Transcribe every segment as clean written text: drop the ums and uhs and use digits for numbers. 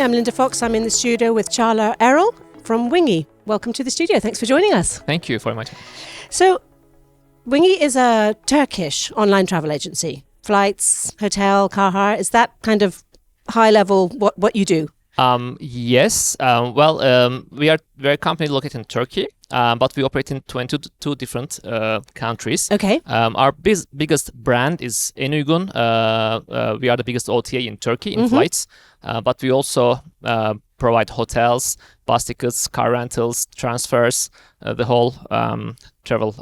I'm Linda Fox. I'm in the studio with Caglar Erol from Wingie. Welcome to the studio. Thanks for joining us. Thank you very much. So, Wingie is a Turkish online travel agency. Flights, hotel, car hire. Is that kind of high level what you do? Yes. We are a company located in Turkey, but we operate in 22 different countries. Okay. Our biggest brand is Enuygun. We are the biggest OTA in Turkey in flights, but we also provide hotels, bus tickets, car rentals, transfers, the whole travel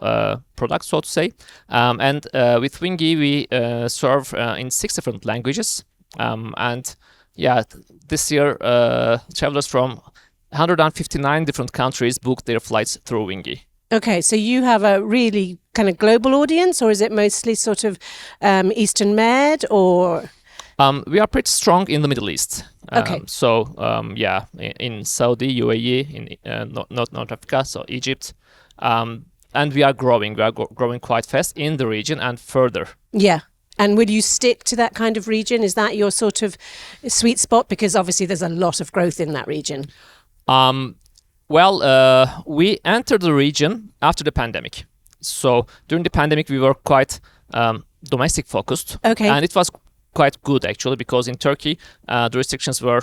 product, so to say. And with Wingie, we serve in 6 different languages. This year, travelers from 159 different countries booked their flights through Wingie. Okay, so you have a really kind of global audience, or is it mostly sort of Eastern Med, or? We are pretty strong in the Middle East. Okay. In Saudi, UAE, in North Africa, so Egypt. And we are growing. We are growing quite fast in the region and further. Yeah. And will you stick to that kind of region? Is that your sort of sweet spot? Because obviously there's a lot of growth in that region. We entered the region after the pandemic. So during the pandemic, we were quite domestic focused. Okay. And it was quite good, actually, because in Turkey, the restrictions were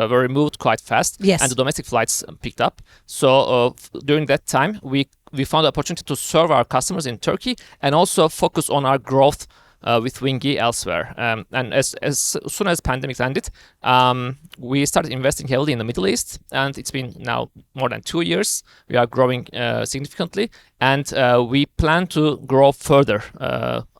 removed quite fast. Yes. And the domestic flights picked up. So during that time, we found the opportunity to serve our customers in Turkey and also focus on our growth with Wingie elsewhere. And as soon as pandemic ended, we started investing heavily in the Middle East, and it's been now more than 2 years. We are growing significantly, and we plan to grow further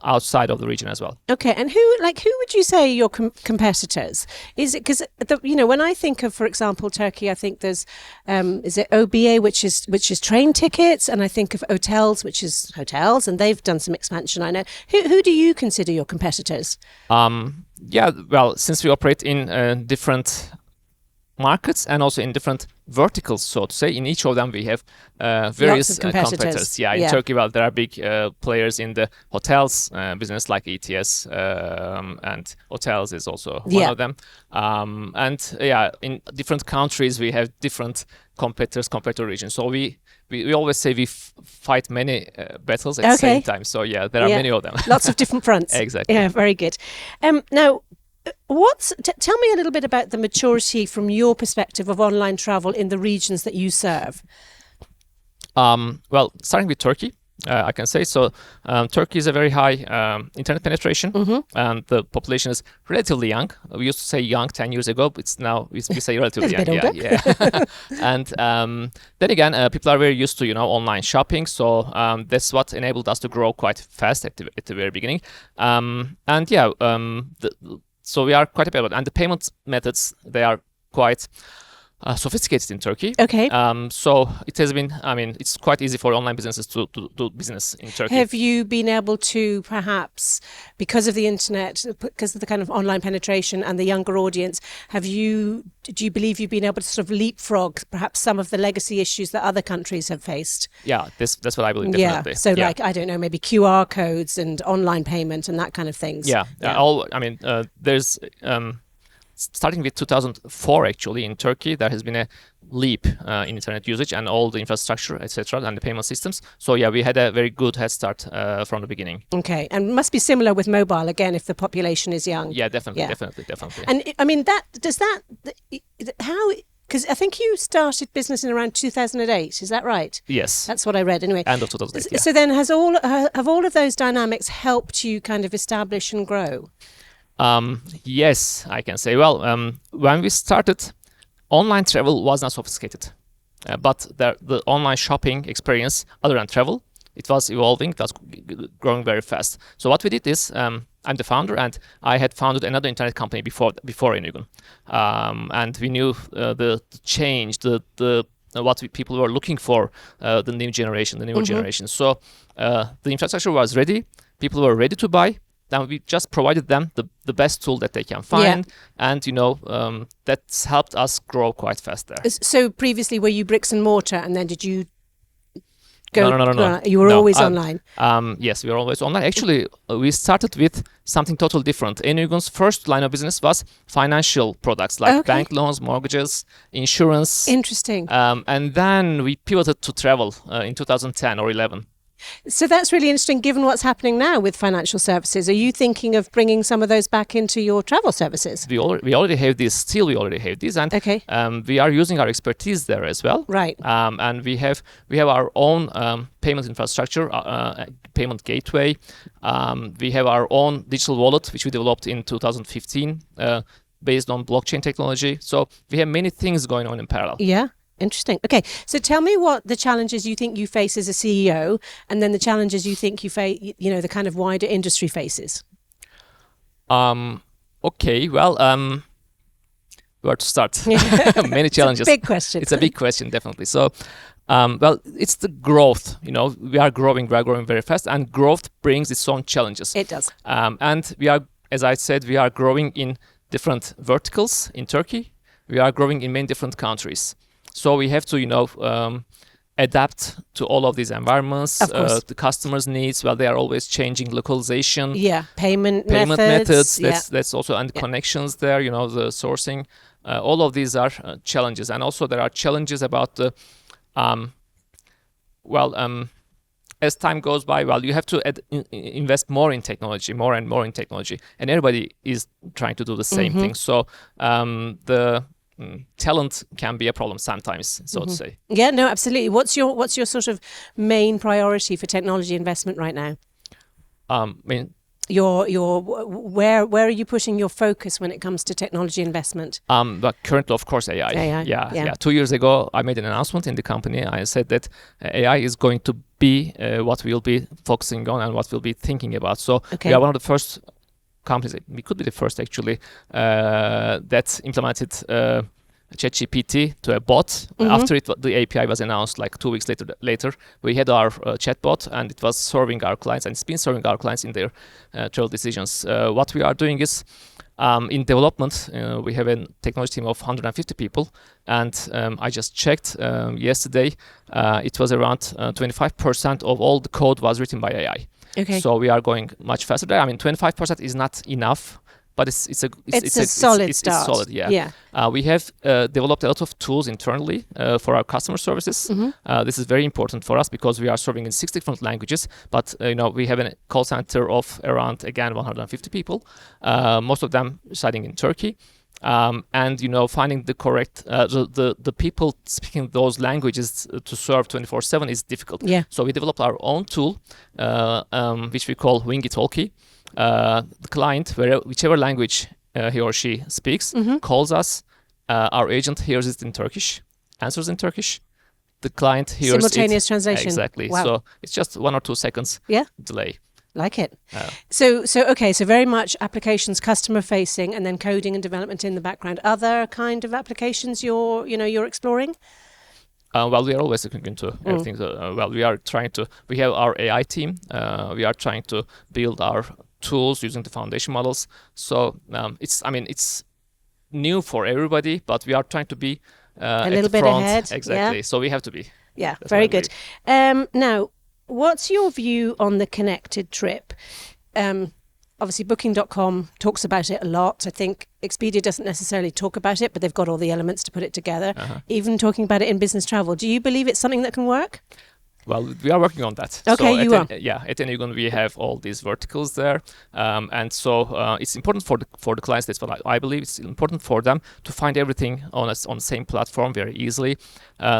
outside of the region as well. Okay, and who would you say are your competitors? Is it because when I think of, for example, Turkey, I think there's is it OBA, which is train tickets, and I think of hotels, which is hotels, and they've done some expansion. I know. Who do you consider your competitors? Since we operate in different markets and also in different verticals, so to say, in each of them we have various competitors. In Turkey, there are big players in the hotels business like ETS, and hotels is also one of them. In different countries we have different competitor regions. So we always say we fight many battles at the same time. So there are many of them. Lots of different fronts. Exactly. Yeah, very good. Now, tell me a little bit about the maturity from your perspective of online travel in the regions that you serve. Starting with Turkey, I can say so. Turkey is a very high internet penetration, and the population is relatively young. We used to say young 10 years ago, but it's now we say relatively young. Yeah. And then again, people are very used to online shopping, so that's what enabled us to grow quite fast at the very beginning. So we are quite happy about it. And the payment methods, they are quite sophisticated in Turkey. Okay. So it has been, it's quite easy for online businesses to do business in Turkey. Have you been able to perhaps, because of the internet, because of the kind of online penetration and the younger audience, do you believe you've been able to sort of leapfrog perhaps some of the legacy issues that other countries have faced? Yeah, that's what I believe, definitely. Yeah, so I don't know, maybe QR codes and online payment and that kind of things. There's... starting with 2004, actually, in Turkey, there has been a leap in internet usage and all the infrastructure, etc., and the payment systems. So we had a very good head start from the beginning. Okay, and it must be similar with mobile again if the population is young. Yeah, definitely. And because I think you started business in around 2008, is that right? Yes. That's what I read anyway. End of 2008. So then have all of those dynamics helped you kind of establish and grow? Yes, I can say. When we started, online travel was not sophisticated, but the online shopping experience, other than travel, it was evolving. It was growing very fast. So what we did is, I'm the founder, and I had founded another internet company before Enuygun, and we knew the change, what people were looking for, the new generation. So the infrastructure was ready. People were ready to buy. Then we just provided them the best tool that they can find, and that's helped us grow quite fast there. So previously, were you bricks and mortar, and then did you go? No. You were No, always online. Yes, we were always online. Actually, we started with something totally different. Enuygun's first line of business was financial products like bank loans, mortgages, insurance. Interesting. And then we pivoted to travel in 2010 or 11. So that's really interesting, given what's happening now with financial services. Are you thinking of bringing some of those back into your travel services? We already have this. Still, we already have this, and Okay. we are using our expertise there as well. Right. And we have our own payment infrastructure, payment gateway. We have our own digital wallet, which we developed in 2015, based on blockchain technology. So we have many things going on in parallel. Yeah. Interesting. Okay, so tell me what the challenges you think you face as a CEO, and then the challenges you think you face, the kind of wider industry faces. Okay. Well, where to start? Many challenges. It's a big question. It's a big question, definitely. So, well, it's the growth. We are growing very fast, and growth brings its own challenges. It does. And we are, as I said, we are growing in different verticals in Turkey. We are growing in many different countries. So we have to, adapt to all of these environments, Of course. the customers' needs. Well, they are always changing localization, Yeah, payment methods. Yeah. That's also, and connections there. The sourcing. All of these are challenges, and also there are challenges about the, as time goes by, you have to invest more in technology, more and more in technology, and everybody is trying to do the same thing. So the talent can be a problem sometimes, so to say. Yeah, no, absolutely. What's your sort of main priority for technology investment right now? Where are you putting your focus when it comes to technology investment? But currently, of course, AI. AI, Yeah. 2 years ago, I made an announcement in the company. I said that AI is going to be what we'll be focusing on and what we'll be thinking about. So we are one of the first companies, we could be the first actually, that implemented ChatGPT to a bot. After the API was announced, like 2 weeks later, we had our chatbot, and it was serving our clients, and it's been serving our clients in their travel decisions. What we are doing is, in development, we have a technology team of 150 people, and I just checked yesterday, it was around 25% of all the code was written by AI. Okay. So we are going much faster there. I mean, 25% is not enough, but it's a solid start. It's solid, yeah. We have developed a lot of tools internally for our customer services. This is very important for us because we are serving in 6 different languages. But we have a call center of around 150 people, most of them residing in Turkey. And finding the correct the people speaking those languages to serve 24/7 is difficult. Yeah. So we developed our own tool, which we call Wingie Talkie. The client, whichever language he or she speaks, calls us. Our agent hears it in Turkish, answers in Turkish. The client hears simultaneous translation. Exactly. Wow. So it's just 1 or 2 seconds delay. Like it. So very much applications customer facing, and then coding and development in the background. Other kind of applications you're exploring? Well, we are always looking into everything. We are trying to. We have our AI team. We are trying to build our tools using the foundation models. So it's new for everybody, but we are trying to be a little bit ahead. Exactly. Yeah. So we have to be. Yeah, That's very good. Now, what's your view on the connected trip? Obviously, Booking.com talks about it a lot. I think Expedia doesn't necessarily talk about it, but they've got all the elements to put it together. Even talking about it in business travel. Do you believe it's something that can work? Well, we are working on that. Okay, so you are. At Enuygun, we have all these verticals there, and so it's important for the clients. That's what I believe. It's important for them to find everything on the same platform very easily.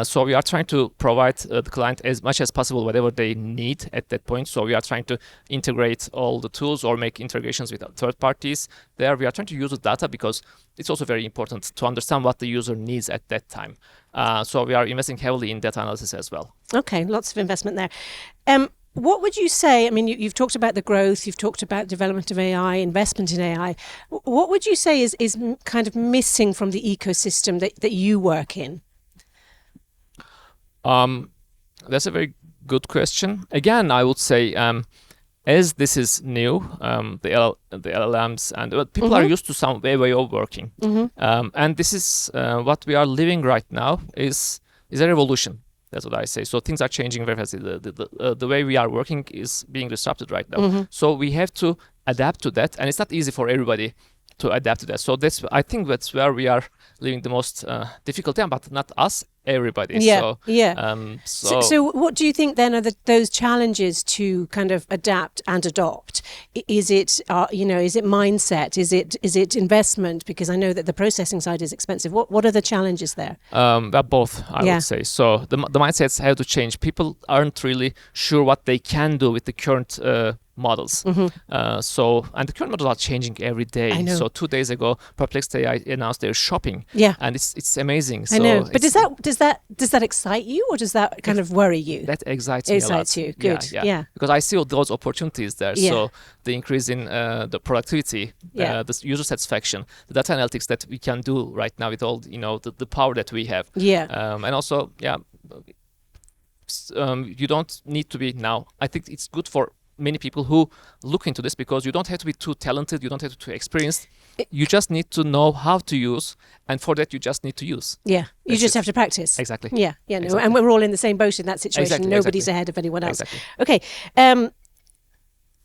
So we are trying to provide the client as much as possible whatever they need at that point. So we are trying to integrate all the tools or make integrations with third parties. There, we are trying to use the data because it's also very important to understand what the user needs at that time. So we are investing heavily in data analysis as well. Okay, lots of investment there. What would you say, I mean, you've talked about the growth, you've talked about development of AI, investment in AI. What would you say is kind of missing from the ecosystem that you work in? That's a very good question. Again, I would say, as this is new, the LLMs and people are used to some way of working, and this is what we are living right now is a revolution. That's what I say. So things are changing very fast. The way we are working is being disrupted right now. So we have to adapt to that, and it's not easy for everybody to adapt to that. So I think that's where we are living the most difficult time, but not us, everybody. So what do you think then are those challenges to kind of adapt and adopt? Is it is it mindset? Is it investment? Because I know that the processing side is expensive. What are the challenges there? Both, I would say. So the mindsets have to change. People aren't really sure what they can do with the current models. And the current models are changing every day. I know. So 2 days ago, Perplexity announced their shopping. And it's amazing. I know. But does that excite you, or does that kind of worry you? That excites me a lot. Excites you. Good. Yeah. Because I see all those opportunities there. So the increase in the productivity, the user satisfaction, the data analytics that we can do right now with all the power that we have. And also you don't need to be now. I think it's good for many people who look into this, because you don't have to be too talented, you don't have to be too experienced. You just need to know how to use, and for that you just need to use. You just have to practice. Exactly. Exactly. And we're all in the same boat in that situation. Nobody's ahead of anyone else. Okay.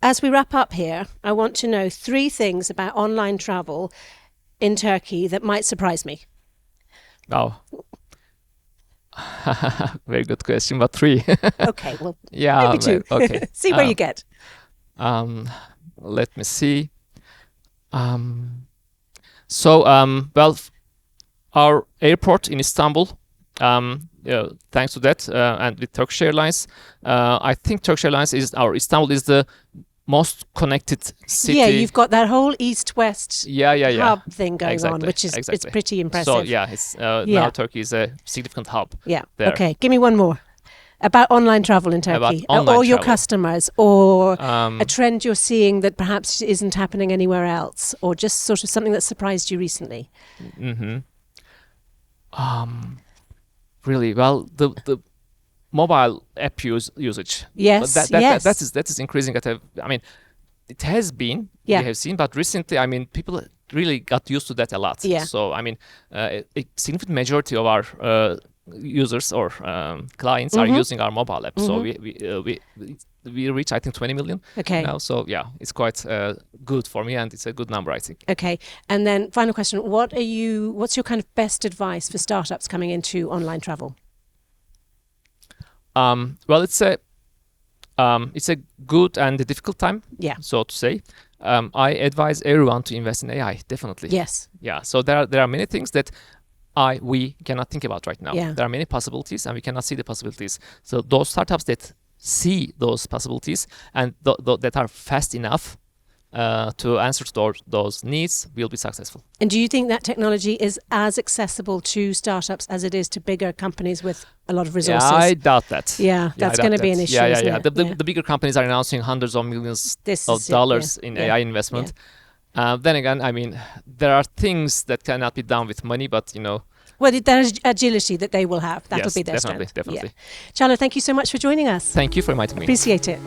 As we wrap up here, I want to know 3 things about online travel in Turkey that might surprise me. Oh. Very good question, but 3. Okay, well, maybe 2. Okay. See where you get. Let me see. Our airport in Istanbul, thanks to that, and with Turkish Airlines, I think Turkish Airlines Istanbul is the most connected city. You've got that whole east-west hub thing going on, which is it's pretty impressive. So now Turkey is a significant hub. There. Okay, give me one more about online travel in Turkey, or your customers, or a trend you're seeing that perhaps isn't happening anywhere else, or just sort of something that surprised you recently. Really well, the mobile app usage. That is increasing. It has been, we have seen, but recently, people really got used to that a lot. So, a significant majority of our users or clients are using our mobile app. So we reach, I think, 20 million now. So it's quite good for me, and it's a good number, I think. Okay, and then final question: what's your kind of best advice for startups coming into online travel? It's a good and a difficult time, so to say. I advise everyone to invest in AI, definitely. Yes. So there are many things that we cannot think about right now. There are many possibilities, and we cannot see the possibilities. So those startups that see those possibilities and that are fast enough to answer to those needs will be successful. And do you think that technology is as accessible to startups as it is to bigger companies with a lot of resources? I doubt that. That's going to be an issue. The bigger companies are announcing hundreds of millions of dollars in AI investment. Then again, there are things that cannot be done with money, but well, there's agility that they will have. That'll be their strength. Definitely. Caglar, thank you so much for joining us. Thank you for inviting me. Appreciate it.